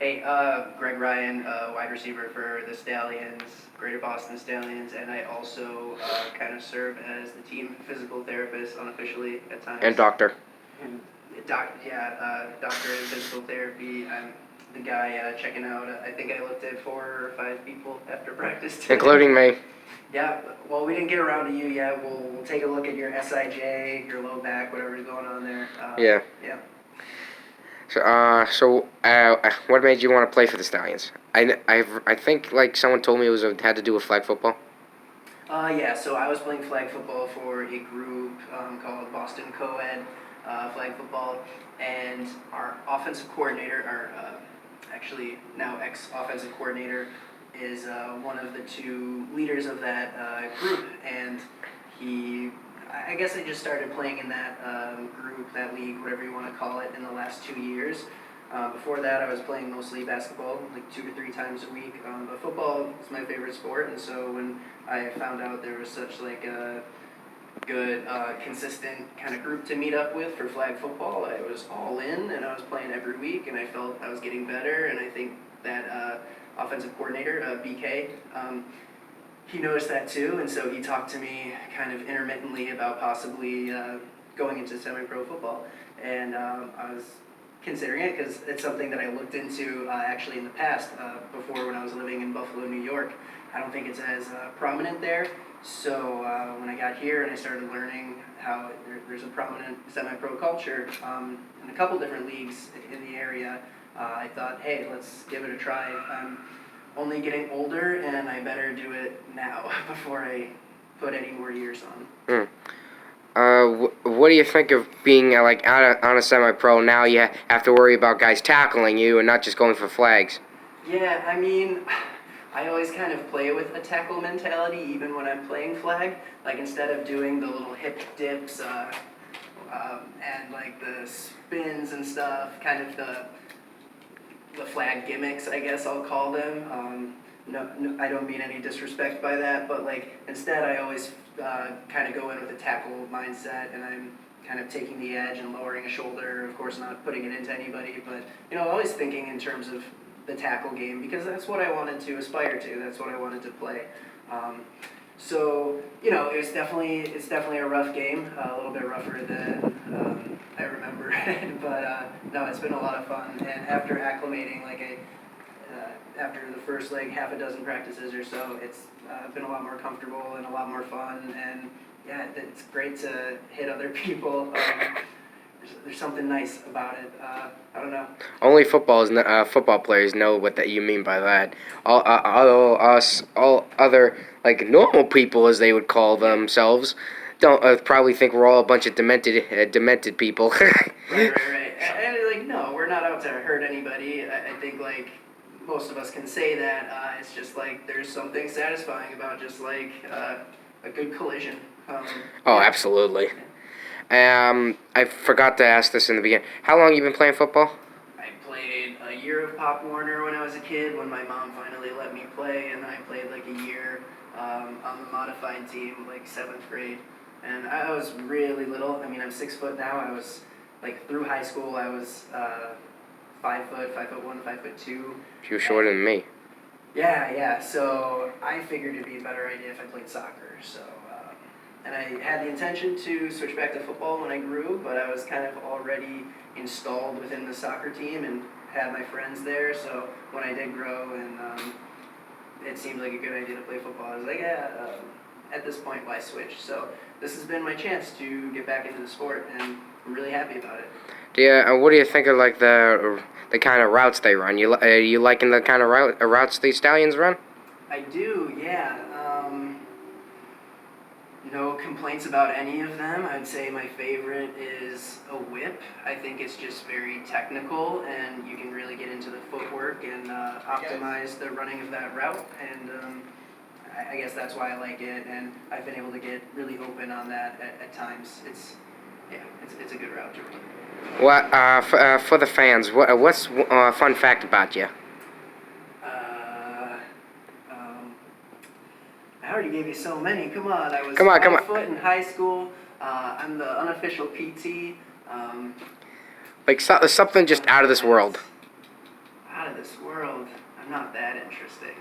Hey, Gregg Ryan, wide receiver for the Stallions, Greater Boston Stallions, and I also kind of serve as the team physical therapist unofficially at And times. doctor. And doctor in physical therapy. I'm the guy checking out. I think I looked at 4 or 5 people after practice today. Including me. Yeah, well, we didn't get around to you yet. We'll take a look at your SIJ, your low back, whatever's going on there. Yeah. Yeah. So, what made you want to play for the Stallions? I think like someone told me had to do with flag football. Yeah, so I was playing flag football for a group called Boston Co-ed Flag Football, and our offensive coordinator, our actually now ex-offensive coordinator, is one of the two leaders of that group, and I guess I just started playing in that group, that league, whatever you want to call it, in the last 2 years. Before that, I was playing mostly basketball, like 2 to 3 times a week. But football is my favorite sport, and so when I found out there was such like a good, consistent kind of group to meet up with for flag football, I was all in, and I was playing every week, and I felt I was getting better. And I think that offensive coordinator, BK, he noticed that too, and so he talked to me kind of intermittently about possibly going into semi-pro football, and I was considering it because it's something that I looked into actually in the past before when I was living in Buffalo, New York. I don't think it's as prominent there, so when I got here and I started learning how there's a prominent semi-pro culture in a couple different leagues in the area, I thought, hey, let's give it a try. I'm only getting older, and I better do it now before I put any more years on. What do you think of being like on a semi-pro now? You have to worry about guys tackling you and not just going for flags. Yeah, I mean, I always kind of play with a tackle mentality, even when I'm playing flag. Like, instead of doing the little hip dips and like the spins and stuff, kind of the flag gimmicks, I guess I'll call them. No, I don't mean any disrespect by that, but like instead, I always kind of go in with a tackle mindset, and I'm kind of taking the edge and lowering a shoulder. Of course, not putting it into anybody, but always thinking in terms of the tackle game because that's what I wanted to aspire to. That's what I wanted to play. So it's definitely a rough game, a little bit rougher than I remember, but no, it's been a lot of fun. And after acclimating, after the first half a dozen practices or so, it's been a lot more comfortable and a lot more fun. And yeah, it's great to hit other people. There's something nice about it. I don't know. Only football players know what that you mean by that. All other like normal people, as they would call themselves, don't probably think we're all a bunch of demented people. Right. And no, we're not out to hurt anybody. I think most of us can say that. It's just there's something satisfying about just a good collision. Oh, absolutely. I forgot to ask this in the beginning. How long you been playing football? I played a year of Pop Warner when I was a kid, when my mom finally let me play, and then I played a year on the modified team, 7th grade. And I was really little. I mean, I'm 6 foot now. I was through high school. I was 5 foot, 5'1", 5'2". You're shorter than me. Yeah. So I figured it'd be a better idea if I played soccer. So, and I had the intention to switch back to football when I grew, but I was kind of already installed within the soccer team and had my friends there. So when I did grow and it seemed like a good idea to play football, I was like, yeah. At this point, why switch? So this has been my chance to get back into the sport, and I'm really happy about it. Yeah, what do you think of the kind of routes they run? You liking the kind of routes the Stallions run? I do, yeah. No complaints about any of them. I'd say my favorite is a whip. I think it's just very technical, and you can really get into the footwork and optimize the running of that route. And I guess that's why I like it, and I've been able to get really open on that at times. It's a good route to run. What for the fans? What's a fun fact about you? I already gave you so many. Come on, I was Come on. 5 foot in high school. I'm the unofficial PT. Something just out of this world. Out of of this world. I'm not that interesting.